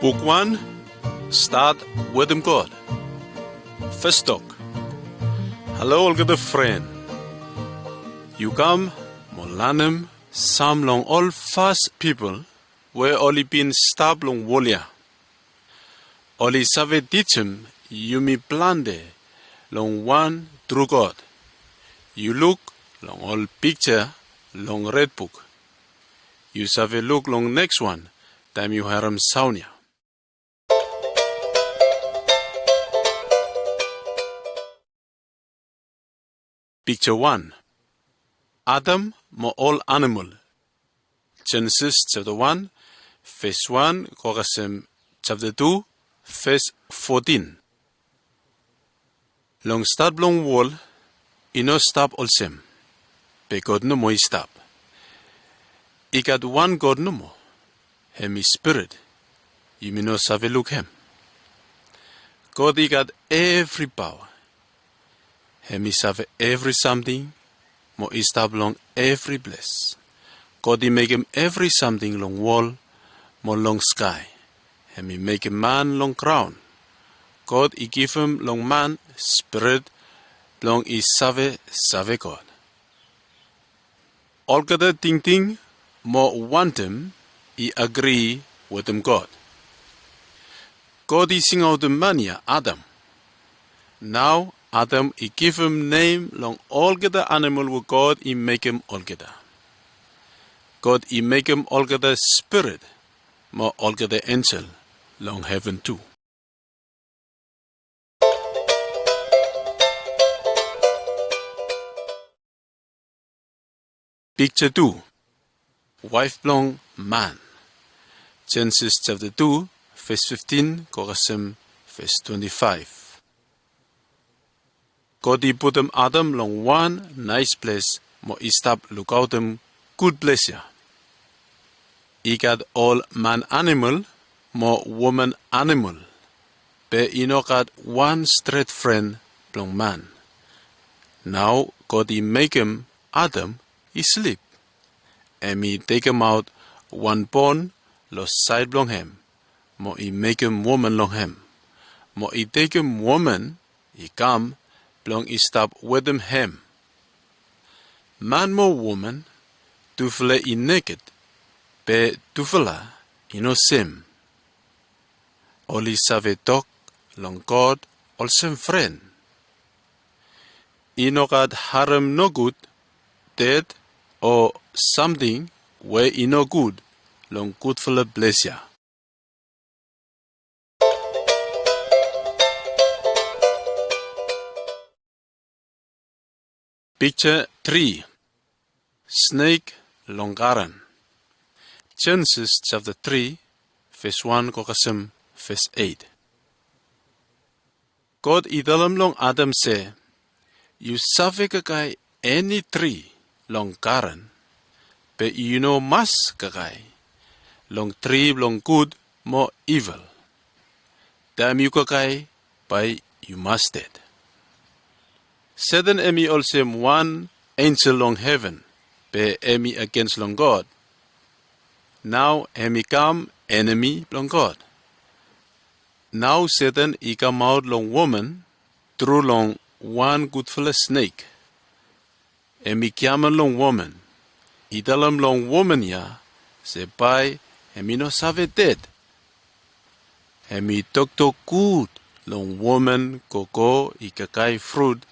Book 1, Start with God. First talk. Hello, all good friend. You come, Molanem, some long all fast people, where only been stab long wolia. Only save ditchem, you me plande, long one true God. You look long all picture, long red book. You save look long next one, time you haram saunia. Picture 1. Adam mo all animal. Genesis chapter 1, verse 1, Korasem chapter 2, verse 14. Long start long wall, ino stop olsem. Be God no mo stop. I got one God no mo. Hem is spirit. You may no save look him. God I got every power. Hem is have every something. Mo stop long every bless. God I make him every something long wall, mo long sky. Hem I make a man long crown. God I give him long man spirit, long I save God. All kada ting mo want him, I agree with him God. God I sing out the mania Adam. Now Adam I give him name long all kada animal with God I make him all kada. God I make him all kada spirit, mo all kada angel long heaven too. Picture 2. Wife long man. Genesis chapter 2, verse 15, Korasem, verse 25. God I put him Adam long one nice place, mo I stop look out him good place ya. I got all man animal, mo woman animal. Be I no got one straight friend long man. Now God I make him Adam, he sleep. And me take him out one bone, lo side long him. Mo I make him woman long him. Mo I take him woman, he come, long I stop with him. Man mo woman, tufele I naked, be tufela I no sim. Oli save talk long God, all same friend. I no got harm no good, dead, or something where I no good, long good fella bless ya. Picture 3. Snake longaran. Genesis chapter 3, verse 1, Kokasem, verse 8. God idalam long Adam say, you save kakai any tree long garan, but you know mas kakai, long tree long good, more evil. Damn you kakai, by you must dead. Satan emi also one angel long heaven, be emi against long God. Now emi come enemy long God. Now Satan I come out long woman, through long one good fella snake. Emi kiaman long woman. I dalam long woman ya, se by emi no save dead. Emi tok good long woman koko I kakai fruit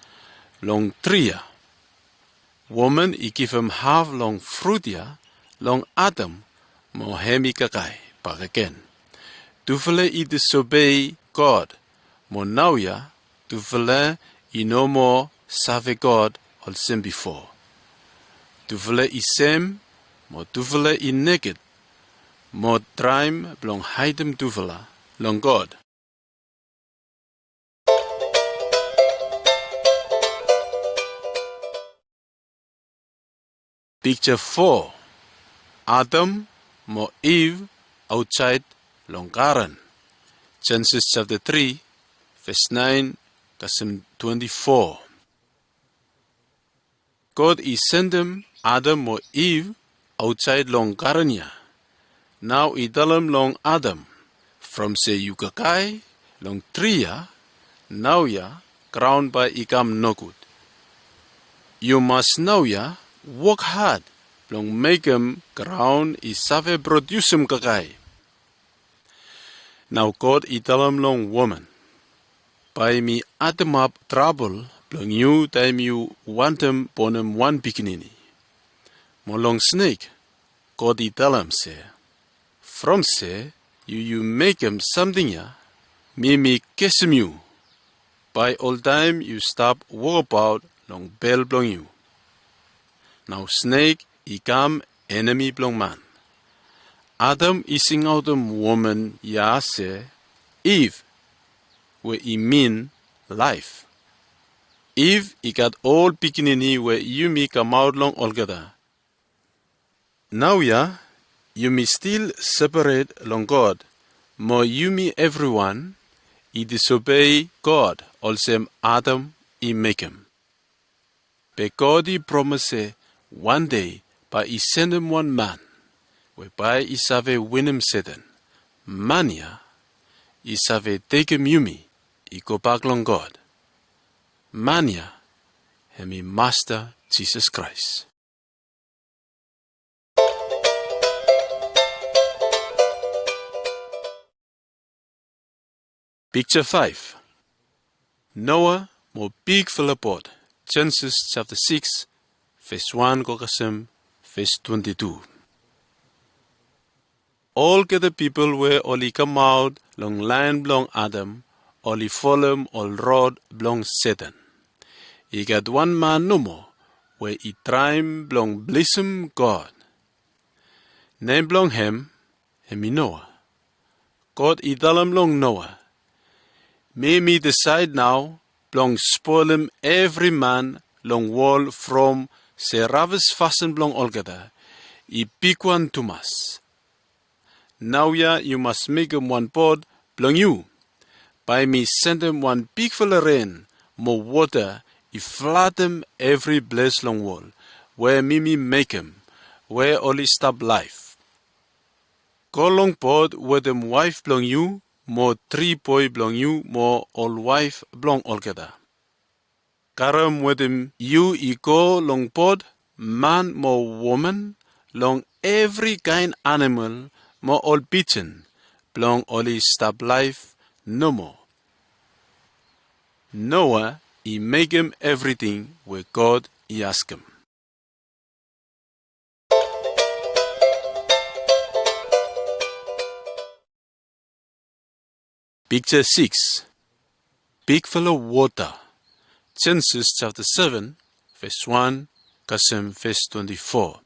long tree ya. Woman I give him half long fruit ya, long Adam, mo hemi kakai, back again. Tufele I disobey God, mo now ya, tufele I no more save God all same before. Tufele I sem, mo tufele I naked, mo traim blong hidem tufela, long God. Picture 4. Adam mo Eve outside long garden. Genesis chapter 3, verse 9, Kasem 24. God I send him Adam mo Eve outside long garden ya. Now I dalam long Adam, From se you kakai long tria, now ya ground by ikam no good. You must now ya work hard long mekem ground is save producem kakai. Now God italam long woman. By me atem up trouble long you time you want them ponem one bikinini. Molong snake, God italam se. From se you make him something ya, me kesem you. By all time you stop walk about long bell blong you. Now snake ikam enemy blong man. Adam ising out woman ya se Eve where he mean life. Eve he got all bikinini where you me come out long algada. Now ya you me still separate long God. Mo you me everyone he disobey God also Adam he make him. But God he promise one day by he send him one man whereby he save win him Satan. Mania he save take him yumi he go back long God. Mania hemi Master Jesus Christ. Picture 5. Noah mo big philipod. Genesis chapter 6, verse 1 kokasem, verse 22. All the people were only come out long land blong Adam, only follow all road blong Satan. He got one man no more, where he trying blong blessum God. Name blong him, hemi Noah. God he dalam long Noah. May me decide now, blong spoil him every man long wall from se ravis fasten blong olgada. I pick one tumas. Now ya you must make him one pod blong you. By me send him one big full of rain, more water, I flood him every blessed long wall, where me make him, where only stop life. Go long pod with him wife blong you, more 3 boy blong you, more all wife blong olgada. Karam with him you go long pod, man more woman, long every kind animal, more all beaten, blong only stop life, no more. Noah, he make him everything where God he ask him. Picture 6. Big full of water. Genesis chapter 7, verse 1, kasem verse 24.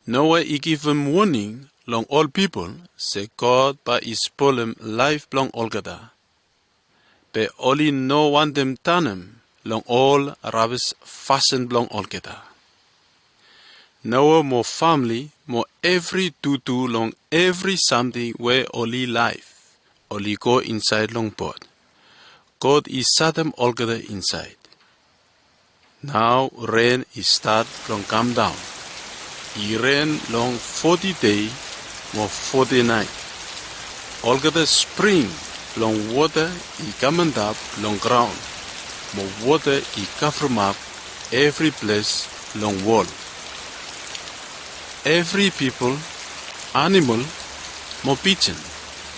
Noah he give him warning long all people, say God by his poem life blong olgada. Be only no one them tanem long all rabbis fasten blong olgada. Noah more family, more every tutu long every something where only life, only go inside long pot. God is sat them altogether inside. Now rain is start long come down. He rain long 40 day, more 40 night. Altogether spring long water he coming up long ground. More water he cover up every place long wall. Every people, animal, more pigeon,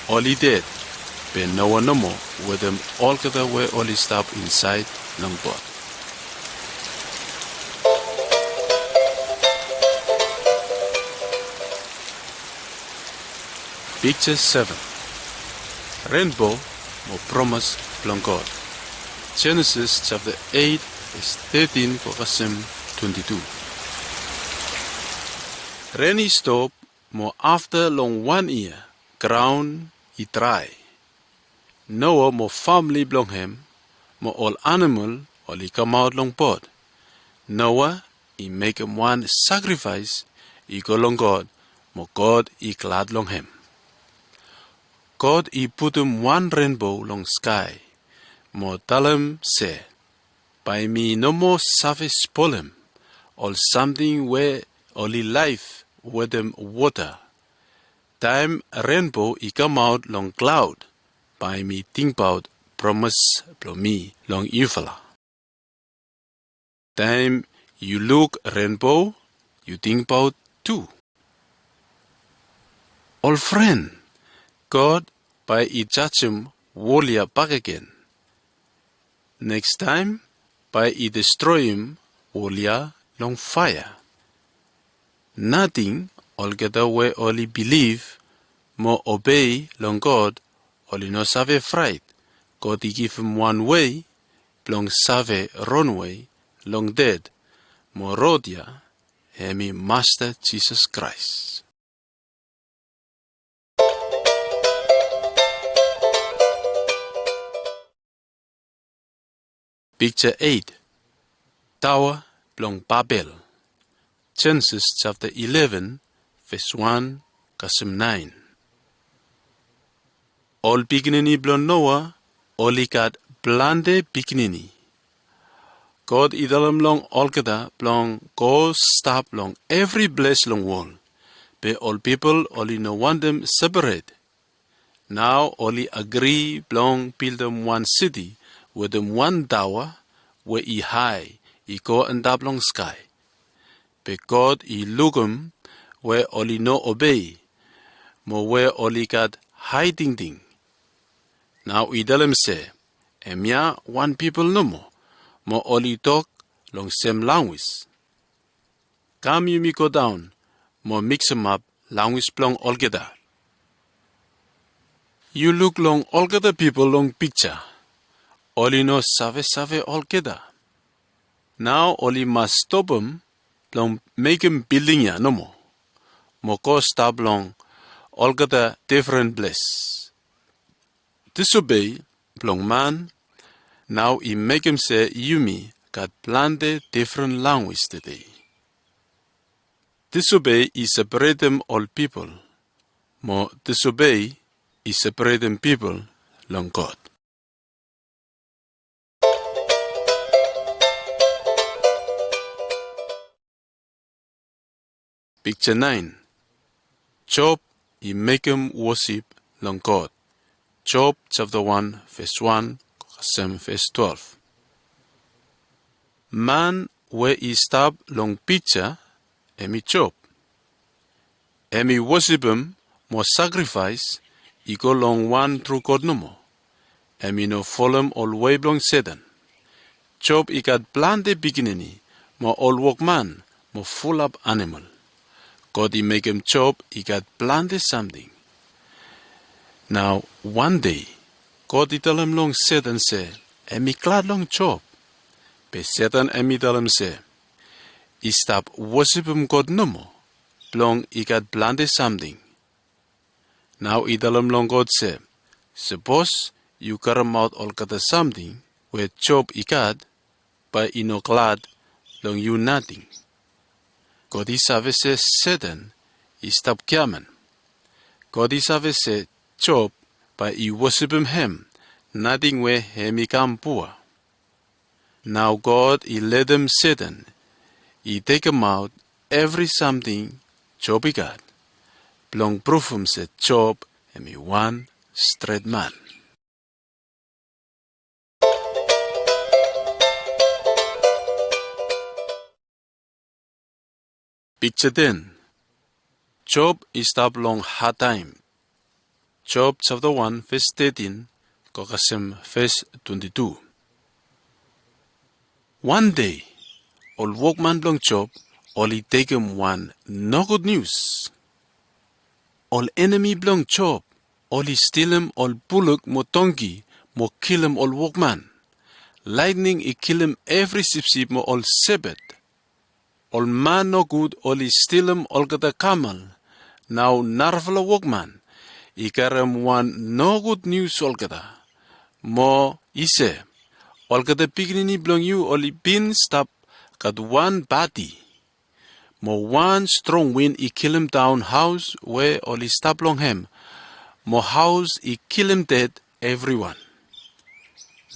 only dead, but no one no more, with them all together were only stop inside long boat. Picture 7. Rainbow, more promise from God. Genesis chapter 8, verse 13, Kokasim 22. Rainy stop, more after long 1 year, ground he dry. Noah more family belong him, more all animal, all he come out long pot. Noah, he make him one sacrifice, he go long God, more God he glad long him. God he put him one rainbow long sky, more tell him say, by me no more savage spoil him, all something where only life with them water. Time rainbow I come out long cloud, by me think about promise blow me long evala. Time you look rainbow, you think about too. All friend, God by I judge him warrior back again. Next time, by I destroy him warrior long fire. Nothing altogether way only believe, more obey long God, only no save fright. God he give him one way, long save wrong way, long dead, more rodia, hemi Master Jesus Christ. Picture 8. Tower long Babel. Genesis chapter 11, verse 1, Kasim 9. All beginning blong Noah, all ikat blande beginning. God idalam long alkada blong go stop long every bless long wall. Be all people only no want them separate. Now only agree blong build them one city with them one tower where he high, he go and up long sky. Be God he look 'em where only no obey, more where only got hiding thing. Now he tell him say, Emya one people no more only talk long same language. Come you me go down, more mix 'em up language plong altogether. You look long altogether people long picture. Only no save altogether. Now only must stop 'em long make 'em building ya no more. More go stop long altogether different place. Disobey long man. Now he make him say you me got planted different language today. Disobey is separate them all people. More disobey is separate them people long God. Picture 9. Job he make him worship long God. Job chapter 1 verse 1 verse 12. Man where he stop long picture emi Job. Emi worship him more sacrifice he go long one true God no more. Emi no follow him all way long Satan. Job he got planted beginning more all workman more full up animal. God he make him Job he got planted something. Now one day God he tell him long Satan say emi glad long Job. But Satan emi tell him say he stop worship him God no more. Long he got planted something. Now he tell him long God say, suppose you cut him out all got something where Job he got, but he no glad long you nothing. God he save say Satan he stop coming. God he save say Job, but he worship him nothing where him he come poor. Now God he let him Satan, he take him out every something Job he got. Long proof him said Job and me one straight man. Picture 10. Job is stop long hard time. Job chapter 1 verse 13, Kokasem verse 22. One day, all workman long Job, all he take him one no good news. All enemy belong Job, all he steal him all bullock mo donkey, mo kill him all workman. Lightning he kill him every sip mo all sebet. All man no good, all he steal him all gata camel. Now narvala workman, he carry him one no good news all gata. Mo he say, all gata beginning belong you all he been stop got one body. Mo one strong wind he kill him down house where all he stop long him. Mo house he kill him dead everyone.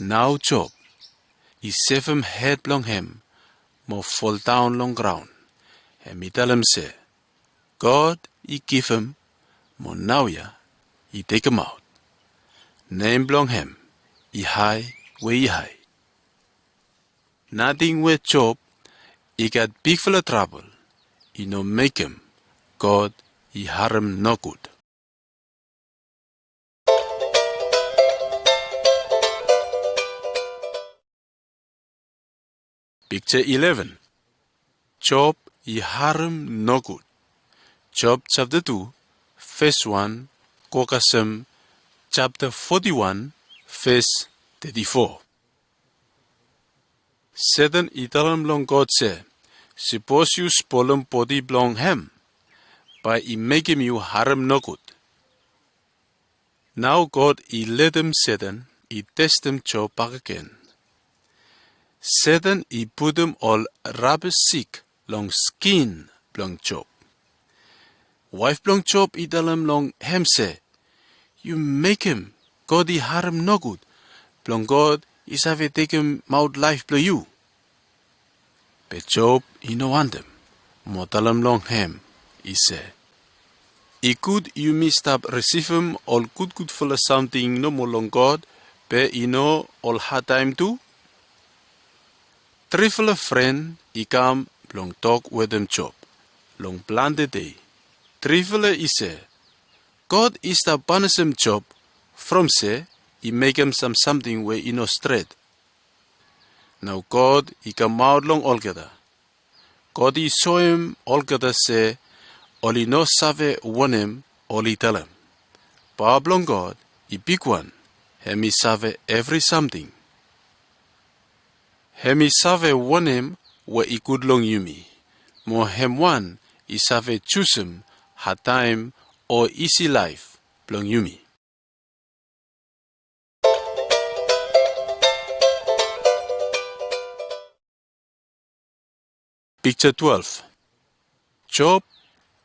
Now Job, he save him head long him. Mo fall down long ground. And me tell him say, God he give him mo now ya, I take him out. Name belong him, I high, where I high. Nothing with Job, I got big full of trouble. I no make him, God, I harm no good. Picture 11. Job, I harm no good. Job chapter 2, verse 1, Kokasem chapter 41, verse 34. Satan italam long God say, suppose you spolem body belong him, by I make him you harm no good. Now God I let him Satan, I test him Job back again. Satan I put him all rubbish sick long skin belong Job. Wife belong Job I tell him long him say, you make him, God I harm no good. Belong God is have take him out life blow you. But Job I no want him. Mo tell him long him, I say, I could you me stop receive him all good full of something no more long God, but I know all hard time too. Trifle a friend, I come long talk with him Job, long plan the day. Trifle I say, God is the punish him Job, from say, I make him something where I no straight. Now God, I come out long altogether. God I show him altogether say, all I no save one him, all I tell him. Pablong God, I big one, hemi save every something. Hemi save one him, where I could long you me. Mo hem one, I save choose him, hard time, or easy life, belong you me. Picture 12. Job,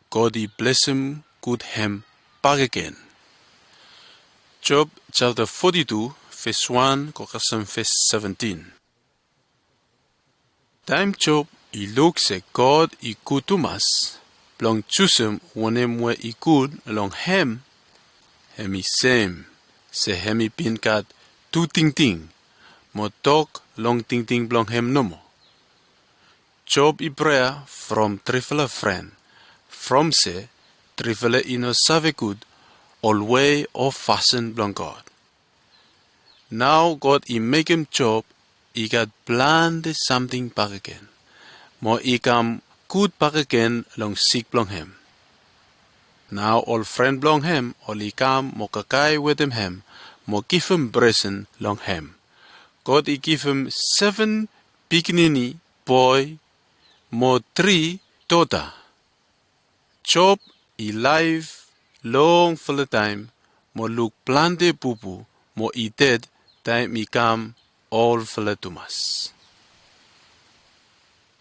God I bless him, good him, back again. Job chapter 42, verse 1, Kokasam verse 17. Time Job, I look say God I good to mas, belong choose him one him where I good along him, hemi same, say hemi pin kat two ting, mo talk long ting belong him no more. Job I prayer from trifle friend, from say, trifle ino save good, all way of fasten belong God. Now God I make him Job, I got planned something back again. Mo I come good back again long sick belong him. Now all friend belong him, all I come mo kakai with him, mo give him present long him. God I give him 7 beginning boy, mo 3 daughter. Job I live long for the time, mo look plante pupu, mo I dead, time I come all for the tumas.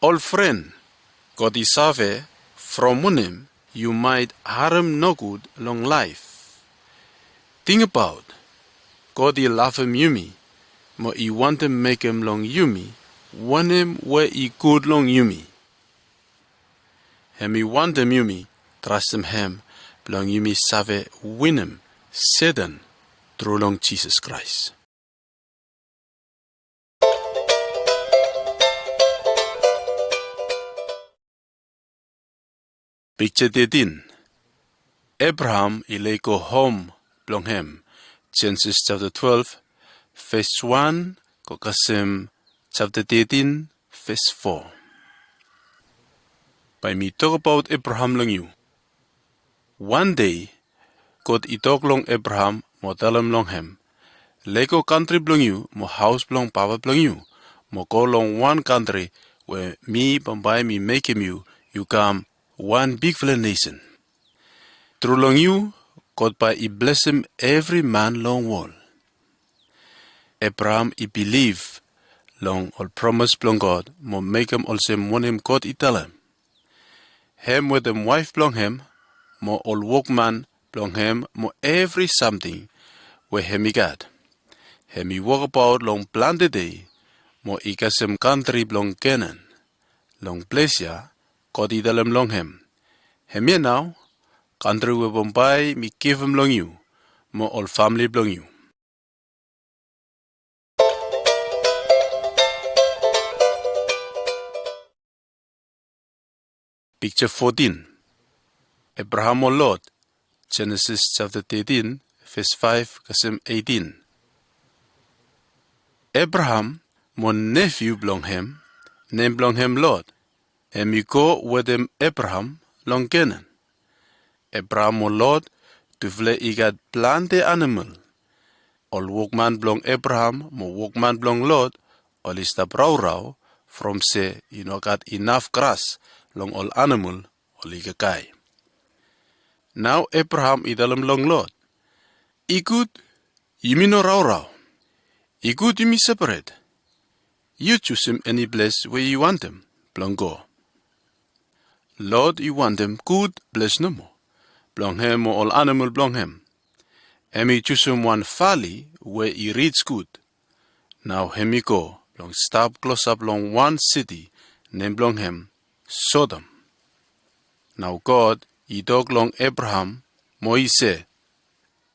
All friend, God I save, from him, you might harm no good long life. Think about, God I love him you me, mo I want him make him long you me, want him where I good long you me. Hem I want him you me, trust him, belong you me save win him, Satan, through long Jesus Christ. Picture 13. Abraham I go home belong him, Genesis chapter 12, verse 1, Kokasem chapter 13, verse 4. By me talk about Abraham long you. One day, God I talk long Abraham, mo tell him long him. Lego country belong you, mo house belong papa belong you. Mo go long one country where me by me make him you come one big village nation. Through long you, God by I bless him every man long wall. Abraham I believe long all promise belong God, mo make him also want him God I tell him. Him with him wife belong him, mo all workman belong him, mo every something where him I got. Him I walk about long planted day, mo I got some country belong Canaan. Long place ya, God I tell him long him. Him ya now, country we Bombay, me give him long you, mo all family belong you. Picture 14. Abraham or Lot, Genesis chapter 13, verse 5, kasem 18. Abraham, mo nephew belong him, name belong him Lot, and me go with him Abraham long Canaan. Abraham or Lot, to vle igat plante animal. All workman belong Abraham, mo workman belong Lot, all is the rau from say, got enough grass, long all animal, all igakai. Now Abraham idalam long Lot. Ikut, yumi no rau. Ikut yumi separate. You choose him any place where you want him, belong go. Lord, you want him good, bless no more. Belong him or all animal belong him. And he choose him one valley where he reads good. Now him he go, long stop close up long one city, name belong him, Sodom. Now God, he dog long Abraham, mo he say,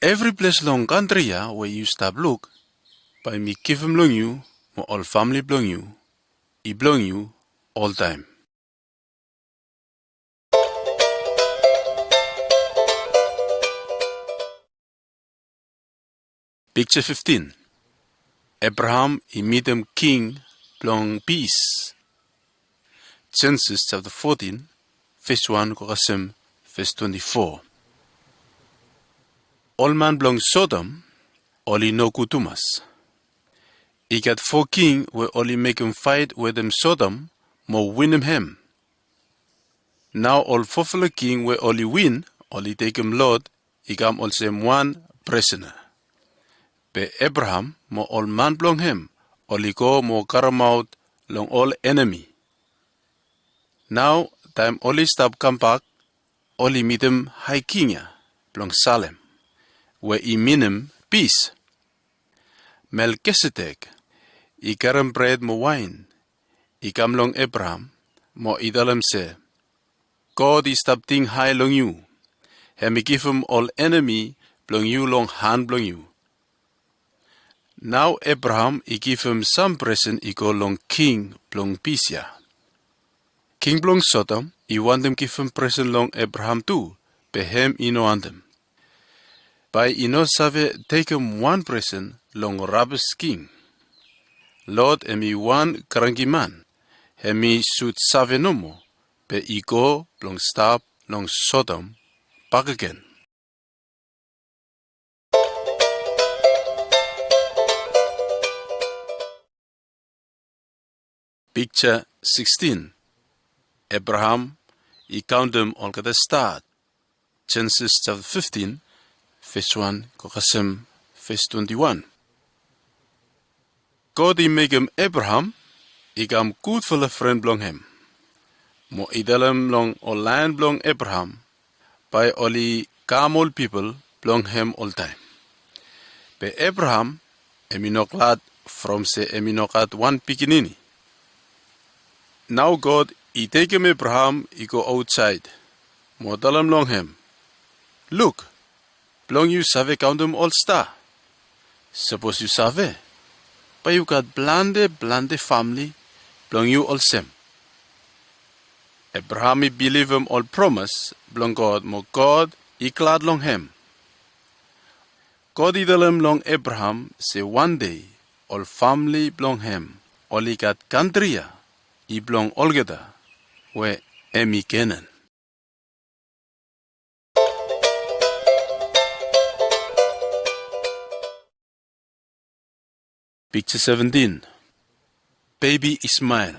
every place long country where you stop look, by me give him long you, mo all family belong you, he belong you all time. Picture 15. Abraham, he meet him king, belong peace. Genesis chapter 14, verse 1, kasem, verse 24. All man belong Sodom, only no kutumas. He got 4 king where only make him fight with them Sodom, mo win him. Now all 4 king where only win, only take him Lord, he come also him 1 prisoner. Be Abraham, mo all man belong him, only go mo karam out long all enemy. Now time only stop come back, only meet him high king belong Salem, where he mean him peace. Melchizedek, he karam bread mo wine, he come long Abraham, mo idalem say, God is stop thing high long you, and me give him all enemy belong you long hand belong you. Now Abraham, he give him some present, he go long king belong Pisia. King belong Sodom, he want him give him present long Abraham too, but him he no want him. By he no save take him 1 present long Rabus king. Lord and me 1 cranky man, and me should save no more, but he go long stop long Sodom back again. Picture 16. Abraham, he count them all at the start. Genesis chapter 15, verse 1, kasem, verse 21. God he make him Abraham, he come good for the friend belong him. Mo idalem long all land belong Abraham, by only come all people belong him all time. Be Abraham, eminoklat from say eminoklat 1 pikinini. Now God, he take him Abraham, he go outside. Mo dalam long him. Look, belong you save count them all star. Suppose you save, but you got blande family, belong you all same. Abraham he believe him all promise, belong God, mo God, he glad long him. God he dalam long Abraham, say one day, all family belong him, all he got country, he belong all together, where emi Canaan. Picture 17. Baby Ismail.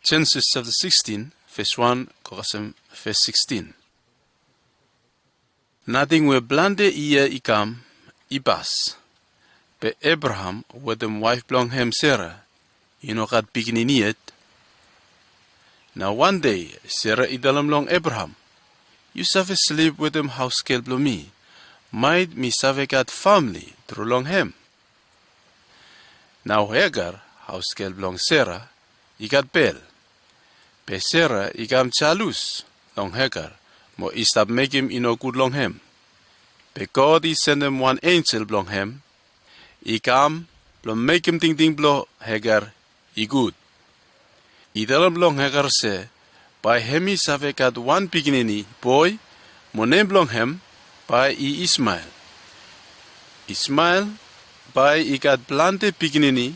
Genesis chapter 16, verse 1, kasem, verse 16. Nothing where blande iya ikam, ibas. Be Abraham, with them wife belong him Sarah, got beginning yet. Now one day, Sarah idalam long Abraham. You save sleep with them house scale below me. Might me save got family through long him. Now Hagar, house scale belong Sarah, he got Bel. Be Sarah, he gam chalus long Hagar, mo istap mekem ino good long hem. But God is send him one angel blong hem. I kam blong mekem ting ting blo Hagar I good. I dalam blong Hagar se, by hemi save kat one pikinini boy, mo name blong hem, by I Ismail. Ismail, by I kat plante pikinini,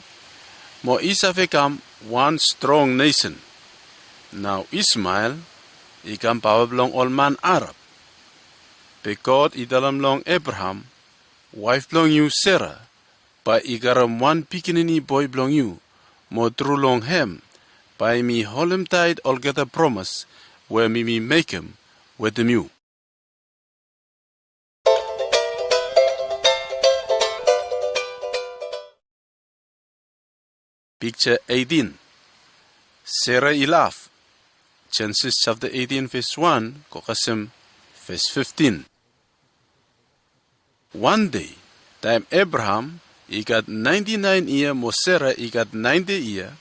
mo isave kam one strong nation. Now Ismail, I kam power blong all man Arab. But God I dalam long Abraham, wife blong you Sarah, by I garam one pikinini boy blong you, mo true long hem, by me holem tide all get a promise, where me make him with the you. Picture 18. Sarah I laugh. Genesis chapter 18 verse 1, Kokasem verse 15. One day, time Abraham, he got 99 year, mo Sarah, he got 90 year.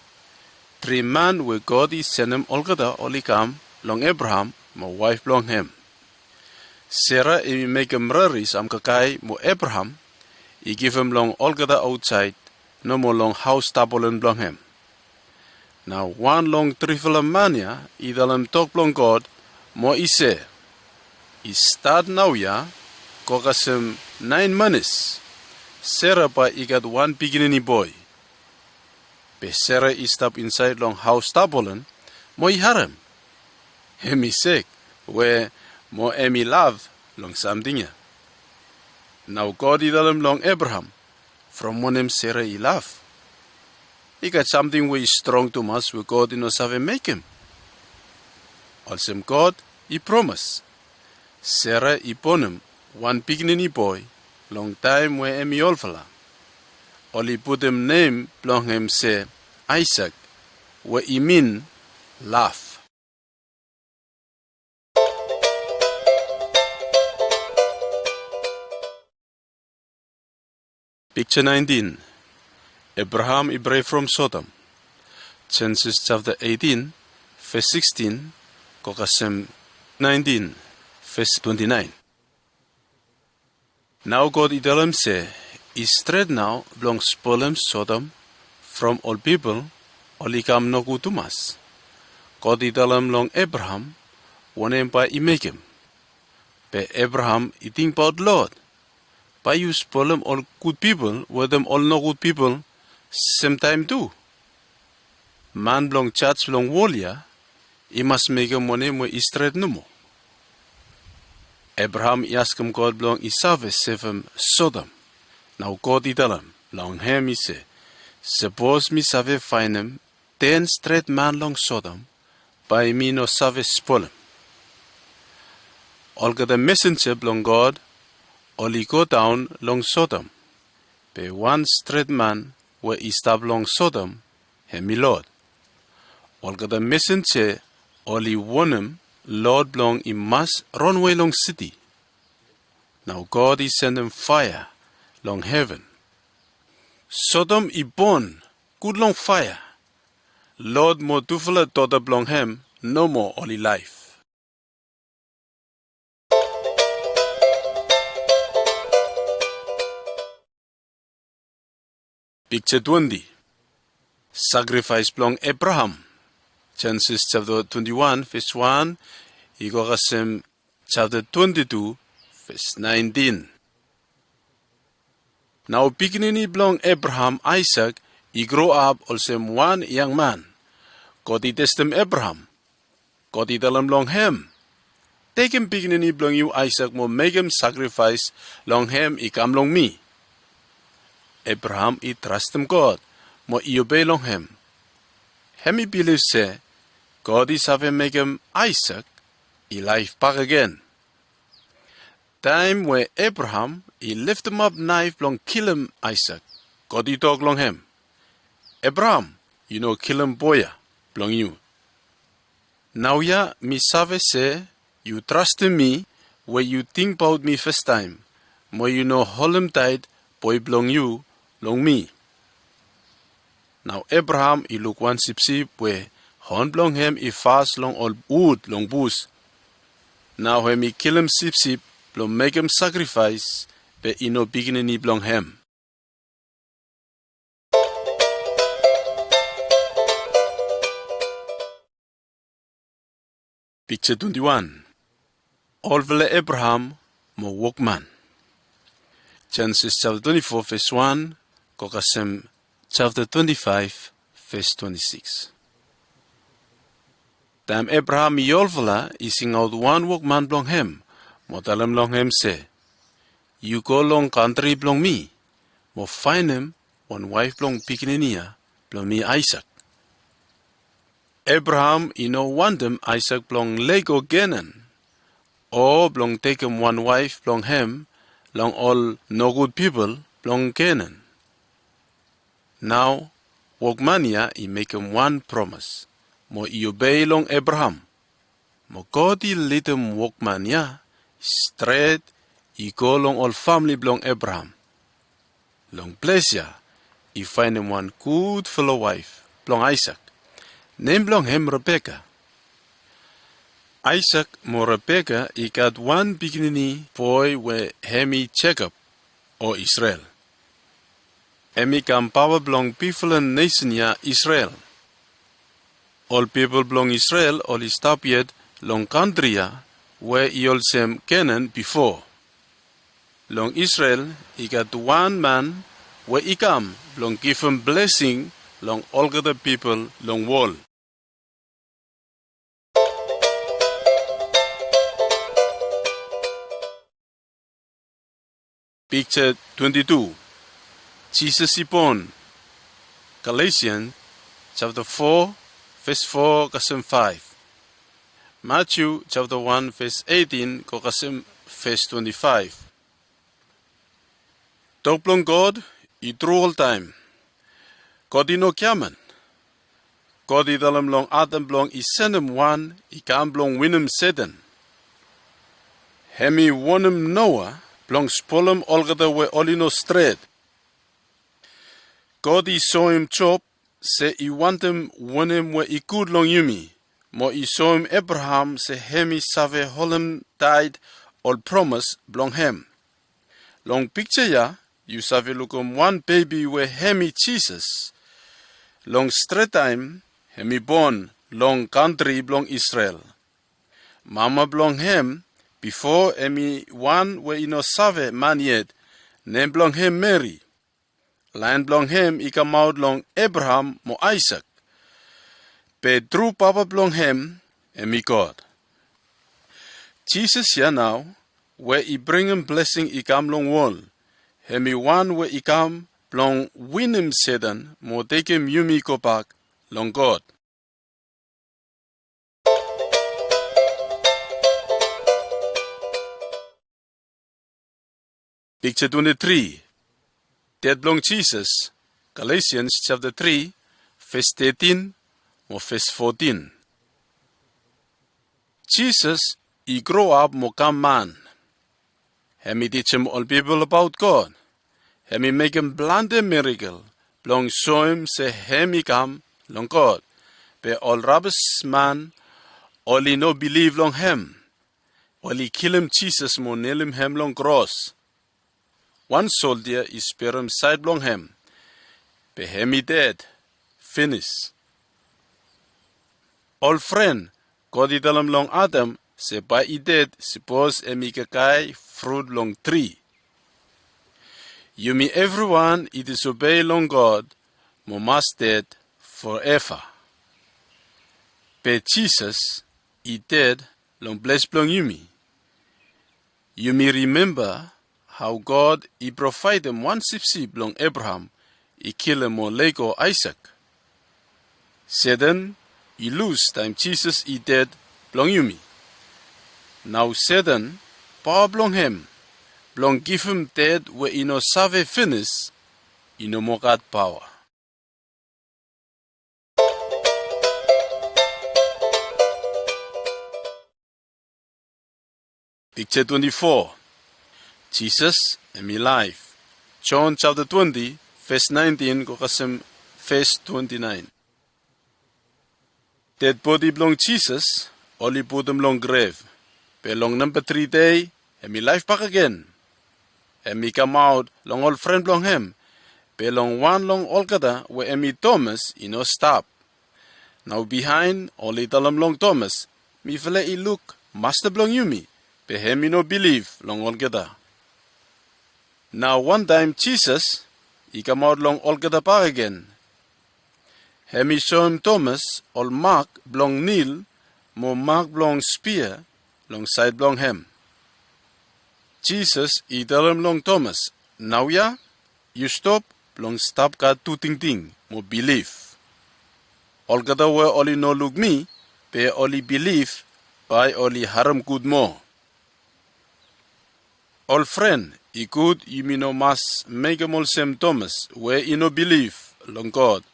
3 man with God is send him olgada olikam, long Abraham, mo wife long him. Sarah, he make him raris am kakai, mo Abraham, he give him long olgada outside, no more long house tabolen blong him. Now one long trifle mania, he dalam talk blong God, mo I say, I start now ya, kokasem 9 months. Sarah pa I got one beginning boy. Be Sarah I stop inside long house tabolen, mo I harem. Hemi sick, where mo emi love long something ya. Now God I dalam long Abraham, from one him Sarah I love. He got something way strong to us with God in us have make him. Also God, He promise. Sarah I pon him one beginning boy, long time where emi olfala. Oli put him name blong him say Isaac, where he mean laugh. Picture 19. Abraham Ibrahim from Sodom. Genesis chapter 18, verse 16, Kokasem 19, verse 29. Now God idalam say, is straight now belong spolem Sodom from all people, olikam no kutumas. God idalam long Abraham, one by imekem. Be Abraham eating about Lord. By you spolem all good people, were them all no good people, same time too. Man belong church belong wolia, he must make him one where is straight no more. Abraham asked him God belong Isave save him Sodom. Now God tell him, long him he say, suppose me save find him 10 straight man long Sodom, by me no save spoil him. All the messenger belong God, all he go down long Sodom. Be one straight man where he stop long Sodom, him me Lord. All the messenger, all he warn him, Lord belong he must run away long city. Now God is send him fire long heaven. Sodom he born, good long fire. Lord mo tufala daughter belong him, no more all he life. Picture 20. Sacrifice belong Abraham. Genesis chapter 21, verse 1. Ikokasem chapter 22, verse 19. Now beginning belong Abraham, Isaac, he grow up also one young man. God he test him Abraham. God he tell him long him. Take him beginning belong you Isaac mo make him sacrifice long him he come long me. Abraham he trust him God, mo he obey long him. Him he believe say, God is have him make him Isaac, he life back again. Time where Abraham he lift him up knife long kill him Isaac. God he talk long him. Abraham, you know kill him boya, long you. Now ya me save say, you trust in me, where you think about me first time, mo you know hold him tight, boy belong you, long me. Now Abraham he look one sip where horn belong him he fast long all wood long bush. Now hemi kill him sip blong make him sacrifice be ino beginning blong hem. Picture 21. Olvele Abraham mo workman. Genesis chapter 24 verse 1, kokasem chapter 25 verse 26. Tam Abraham yolvela ising out one workman blong hem, mo dalam long hem say, you go long country blong me, mo find him one wife blong pikininia blong me Isaac. Abraham ino want him Isaac blong lego genen, o blong take him one wife blong hem, long all no good people blong Canaan. Now, workmania I make him one promise. Mo I obey long Abraham. Mo God I lead him workmania straight I go long all family blong Abraham. Long pleasure I find him one good fellow wife blong Isaac. Name blong him Rebecca. Isaac mo Rebecca I got one beginning boy we hemi Jacob or Israel. Hemi kam power blong people and nation ya Israel. All people blong Israel all stop yet long country ya where I all sem Canaan before. Long Israel I got one man where I come blong give him blessing long all the people long wall. Picture 22. Jesus is born. Galatians chapter 4 verse 4 kasem 5. Matthew chapter 1 verse 18 kasem verse 25. Talk blong God I true all time. God I no kiaman. God I dalam long Adam blong I send him one I kam blong win him Satan. Hemi won him Noah blong spolum olgada we olino straight. God I saw him chop, say I want him won him we I could long yumi. Mo I saw him Abraham say hemi save holem died all promise blong hem. Long picture ya, you save look one baby we hemi Jesus. Long straight time, hemi born long country blong Israel. Mama blong hem, before hemi one we ino save man yet, name blong hem Mary. Land blong hem I come out long Abraham mo Isaac. Pe true papa blong hem, hemi God. Jesus ya now, where I bring him blessing I come long wall. Hemi one where I come blong win him Satan, mo take him yumi ko back long God. Picture 23. Dead blong Jesus. Galatians chapter 3, verse 13 or verse 14. Jesus, he grow up mo come man. Hemi teach him all people about God. Hemi make him blunt a miracle. Blong show him say hemi come long God. Be all rubbish man, all he no believe long him. All he kill him Jesus mo nail him long cross. One soldier is spare him side blong him. Be hemi dead. Finish. All friend, God I dalam long Adam, se by I dead, suppose emi kakai fruit long tree. You me everyone I disobey long God, mo must dead forever. Be Jesus, I dead long bless blong you me. You me remember how God I provide him one sip long Abraham, I kill him on Lego Isaac. Satan, I lose time Jesus I dead blong you me. Now Satan, power blong him, blong give him dead where I no save finish, I no more God power. Picture 24. Jesus and me life. John chapter 20, verse 19, kokasem verse 29. Dead body belong Jesus, only put him long grave. But long number 3 day, and me life back again. And me come out long old friend long him. But long one long olkada where me Thomas, stop. Now behind, only tell him long Thomas. Me fele look, master blong you me. But him no believe long olkada. Now one time Jesus, he come out long olkada back again. Hemi show him Thomas, all mark blong Neil, mo mark blong spear, long side blong hem. Jesus, he tell him long Thomas, now ya, you stop, long stop ka tu ting, mo believe. All kata we only no look me, pe only believe, by only haram good mo. All friend, he good, you me no mas mekem all same Thomas, where you no believe, long God.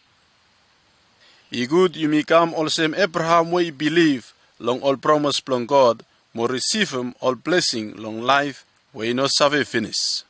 He good you may come all same Abraham way believe long all promise long God, more receive him all blessing long life where no save finish.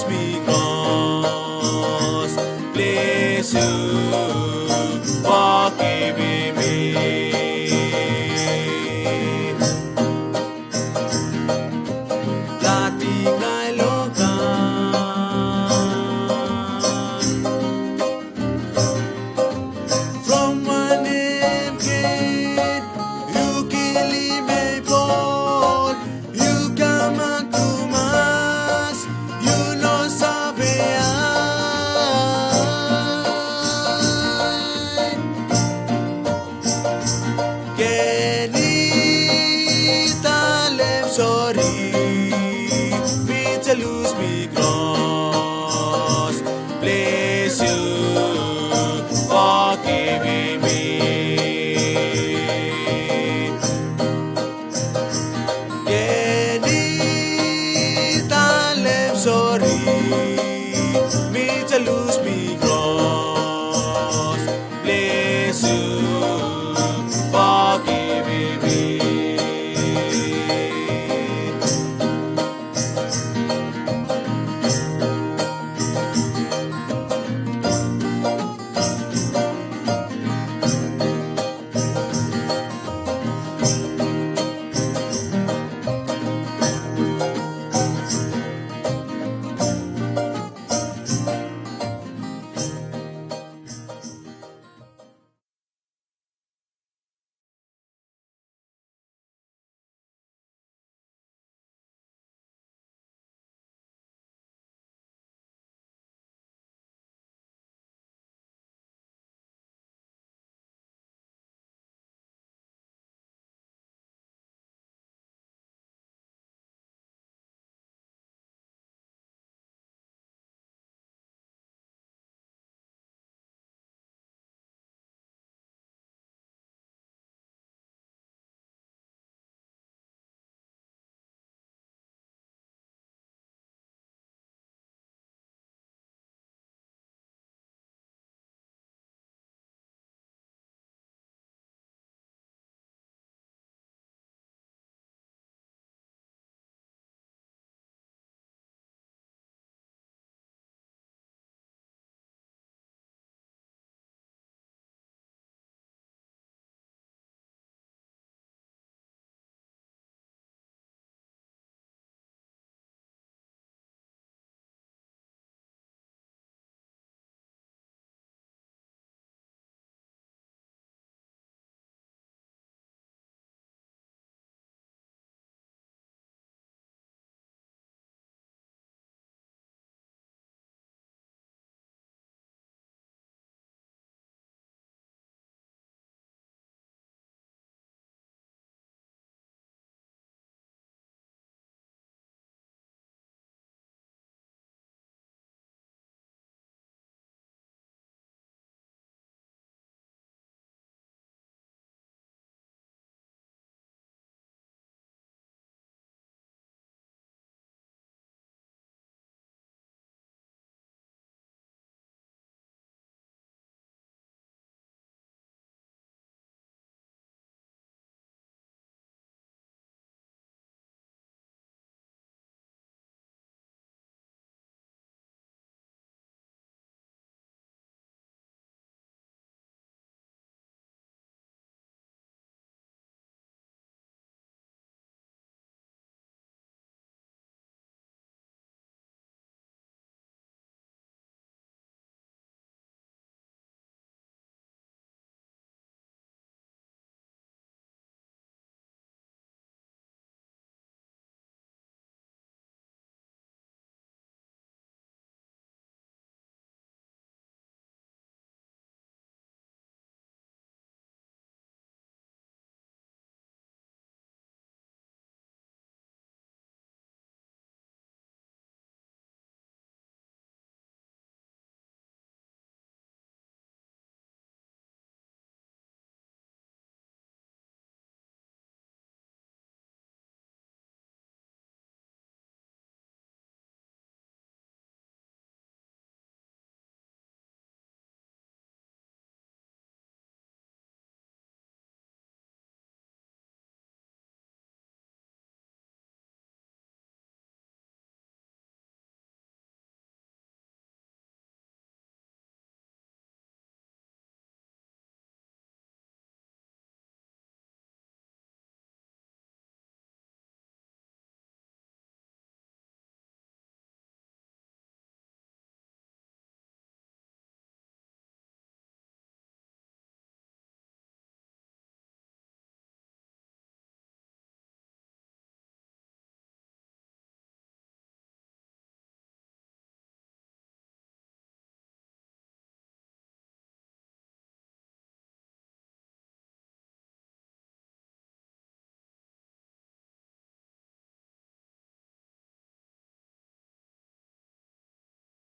because bless you.